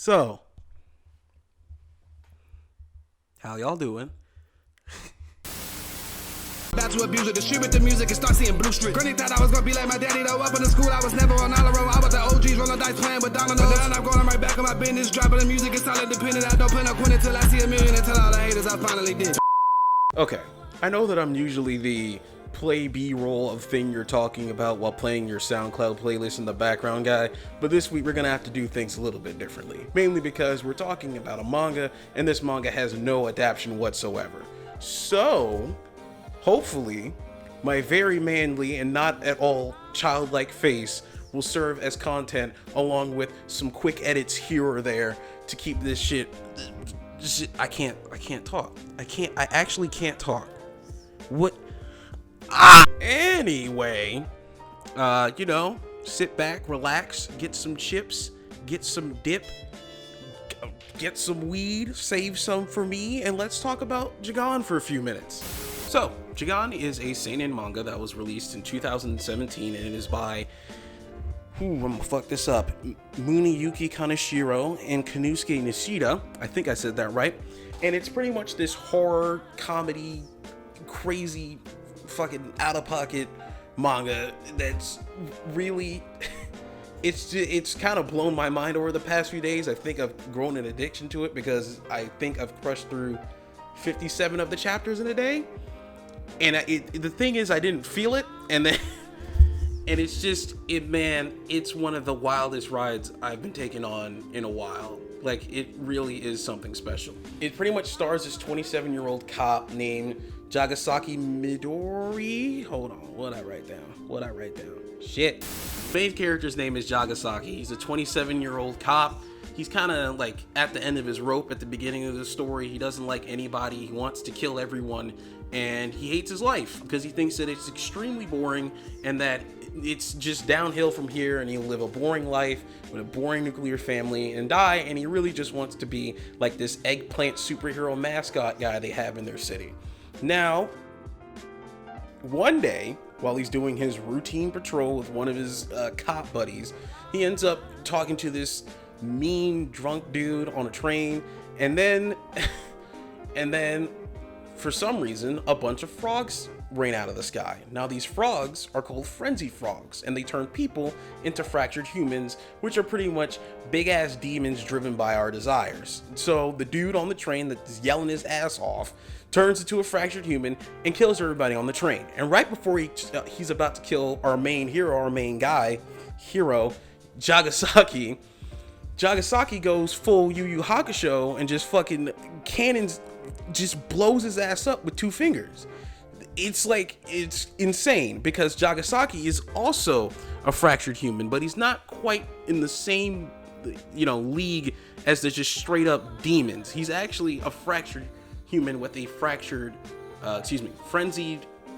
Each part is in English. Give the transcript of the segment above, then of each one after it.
So, how y'all doing? About to abuse it, distribute the music and start seeing blue street. Granny thought I was gonna be like my daddy though. Up in the school, I was never on all road. I was the OGs rolling dice playing with dominoes. But now I'm going right back on my business, dropping the music. It's all independent. I don't plan on quitting till I see a million. And tell all the haters I finally did. Okay, I know that I'm usually the play B-roll of thing you're talking about while playing your SoundCloud playlist in the background guy, but this week we're gonna have to do things a little bit differently. Mainly because we're talking about a manga, and this manga has no adaptation whatsoever. So, hopefully, my very manly and not at all childlike face will serve as content along with some quick edits here or there to keep this shit. I can't talk. I actually can't talk. What? Anyway, sit back, relax, get some chips, get some dip, get some weed, save some for me, and let's talk about Jagaaaan for a few minutes. So, Jagaaaan is a seinen manga that was released in 2017, and it is by, I'm gonna fuck this up, Muneyuki Kaneshiro and Konosuke Nishida. I think I said that right. And it's pretty much this horror, comedy, crazy, fucking out-of-pocket manga that's really... It's kind of blown my mind over the past few days. I think I've grown an addiction to it because I think I've crushed through 57 of the chapters in a day. And the thing is, I didn't feel it, and then... And it's just, it's one of the wildest rides I've been taking on in a while. Like, it really is something special. It pretty much stars this 27-year-old cop named Jagaaaan Midori. Hold on, what'd I write down? Shit. Main character's name is Jagaaaan. He's a 27-year-old cop. He's kind of like at the end of his rope at the beginning of the story. He doesn't like anybody. He wants to kill everyone. And he hates his life because he thinks that it's extremely boring and that it's just downhill from here, and he'll live a boring life with a boring nuclear family and die, and he really just wants to be like this eggplant superhero mascot guy they have in their city. Now, one day, while he's doing his routine patrol with one of his cop buddies, he ends up talking to this mean drunk dude on a train, and then for some reason a bunch of frogs rain out of the sky. Now these frogs are called frenzy frogs, and they turn people into fractured humans, which are pretty much big ass demons driven by our desires. So the dude on the train that's yelling his ass off turns into a fractured human and kills everybody on the train. And right before he's about to kill our main hero, Jagaaaan goes full Yu Yu Hakusho and just fucking cannons, just blows his ass up with 2 fingers. It's insane because Jagaaaan is also a fractured human, but he's not quite in the same, league as the just straight up demons. He's actually a fractured human with a frenzied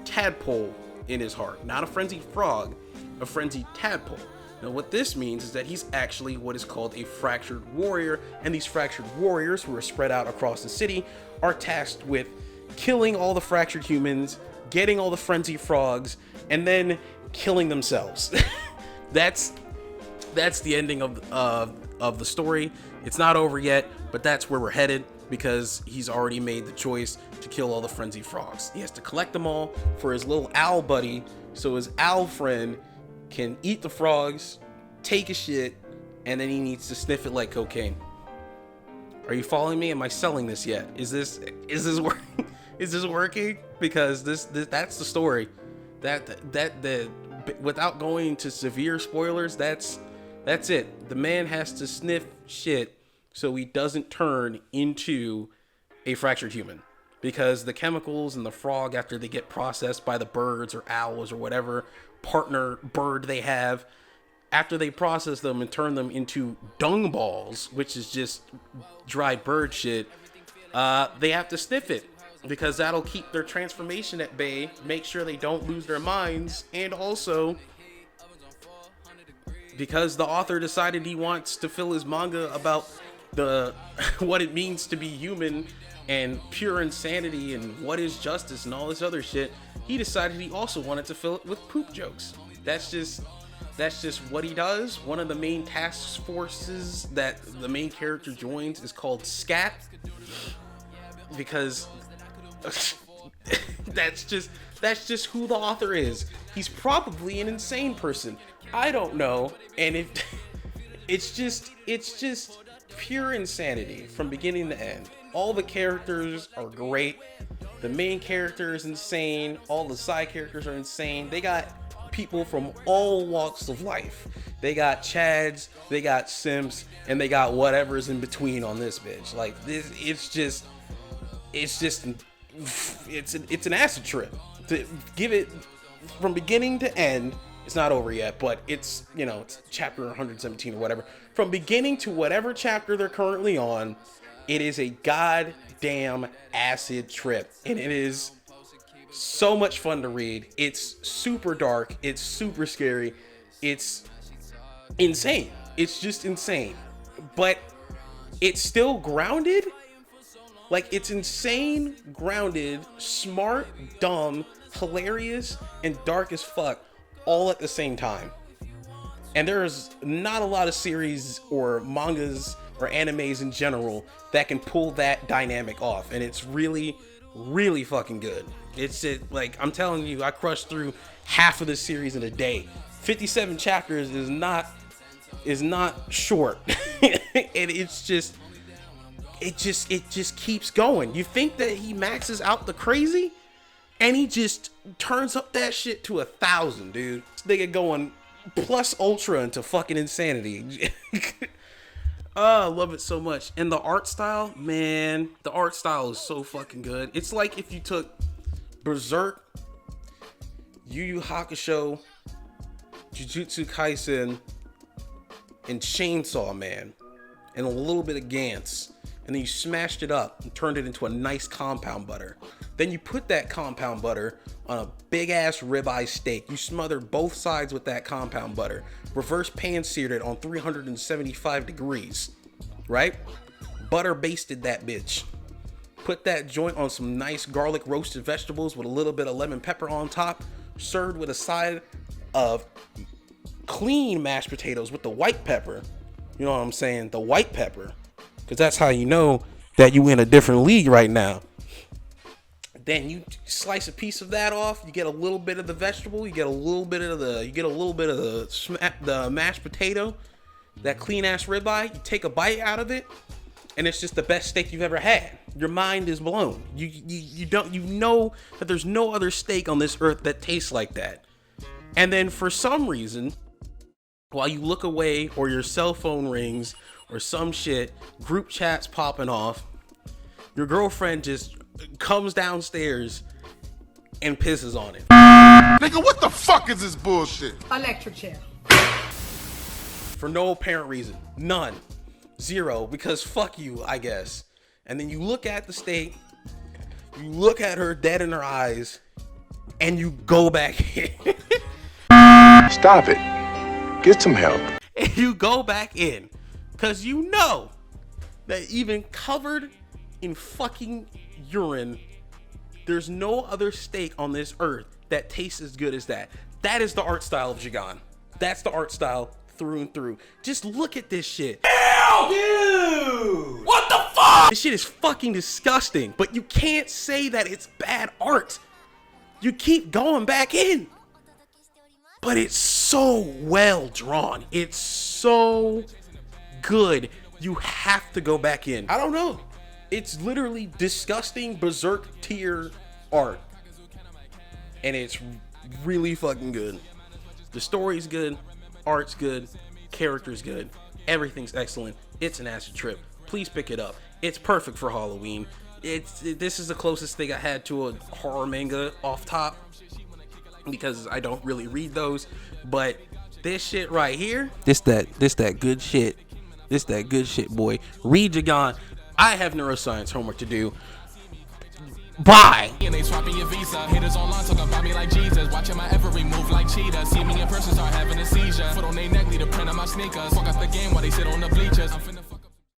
tadpole in his heart. Not a frenzied frog, a frenzied tadpole. Now what this means is that he's actually what is called a fractured warrior, and these fractured warriors, who are spread out across the city, are tasked with killing all the fractured humans, getting all the frenzied frogs, and then killing themselves. That's the ending of the story. It's not over yet, but that's where we're headed because he's already made the choice to kill all the frenzied frogs. He has to collect them all for his little owl buddy, so his owl friend can eat the frogs, take a shit, and then he needs to sniff it like cocaine. Are you following me? Am I selling this yet? Is this working? Is this working? Because this that's the story. That without going into severe spoilers, that's it. The man has to sniff shit so he doesn't turn into a fractured human. Because the chemicals in the frog, after they get processed by the birds or owls or whatever partner bird they have, after they process them and turn them into dung balls, which is just dried bird shit, they have to sniff it because that'll keep their transformation at bay, make sure they don't lose their minds, and also because the author decided he wants to fill his manga about the what it means to be human and pure insanity and what is justice and all this other shit, he decided he also wanted to fill it with poop jokes. That's just That's just what he does. One of the main task forces that the main character joins is called SCAT, because that's just who the author is. He's probably an insane person. I don't know. And if it's just pure insanity from beginning to end. All the characters are great. The main character is insane. All the side characters are insane. They got people from all walks of life. They got Chads, they got Simps, and they got whatever's in between on this bitch. Like this, it's an acid trip. To give it from beginning to end, it's not over yet, but it's, you know, it's chapter 117 or whatever. From beginning to whatever chapter they're currently on, it is a goddamn acid trip, and it is so much fun to read. It's super dark, it's super scary, it's insane. It's just insane, but it's still grounded. Like, it's insane, grounded, smart, dumb, hilarious, and dark as fuck all at the same time. And there's not a lot of series or mangas or animes in general that can pull that dynamic off, and it's really, really fucking good. It's like, I'm telling you, I crushed through half of the series in a day. 57 chapters is not short. And it just keeps going. You think that he maxes out the crazy, and he just turns up that shit to 1,000, dude. This nigga going plus ultra into fucking insanity. Oh, I love it so much. And the art style, man, the art style is so fucking good. It's like if you took Berserk, Yu Yu Hakusho, Jujutsu Kaisen, and Chainsaw Man, and a little bit of Gantz, and then you smashed it up and turned it into a nice compound butter. Then you put that compound butter on a big ass ribeye steak. You smothered both sides with that compound butter, reverse pan seared it on 375 degrees, right? Butter basted that bitch. Put that joint on some nice garlic roasted vegetables with a little bit of lemon pepper on top, served with a side of clean mashed potatoes with the white pepper. You know what I'm saying? The white pepper. Because that's how you know that you in a different league right now. Then you slice a piece of that off. You get a little bit of the vegetable. You get a little bit of the mashed potato, that clean ass ribeye. You take a bite out of it, and it's just the best steak you've ever had. Your mind is blown. You know that there's no other steak on this earth that tastes like that. And then for some reason, while you look away or your cell phone rings or some shit, group chats popping off, your girlfriend just comes downstairs and pisses on it. Nigga, what the fuck is this bullshit? Electric chair. For no apparent reason. None. Zero. Because fuck you, I guess. And then you look at the steak, you look at her dead in her eyes, and you go back in. Stop it. Get some help. And you go back in. Because you know that even covered in fucking urine, there's no other steak on this earth that tastes as good as that. That is the art style of Jagaaaan. That's the art style through and through. Just look at this shit. Ew! Dude! What the fuck? This shit is fucking disgusting, but you can't say that it's bad art. You keep going back in. But it's so well drawn. It's so good. You have to go back in. I don't know. It's literally disgusting berserk tier art. And it's really fucking good. The story's good, art's good, character's good, everything's excellent. It's an acid trip. Please pick it up. It's perfect for Halloween. This is the closest thing I had to a horror manga off top, because I don't really read those. But this shit right here, this that good shit. This that good shit, boy. Read Jagaaaan. I have neuroscience homework to do. Bye. And they swapping your visa. Haters online talking about me like Jesus. Watching my every move like cheetah. See me in person, start having a seizure. Foot on their neck, need a print on my sneakers. Fuck up the game while they sit on the bleachers.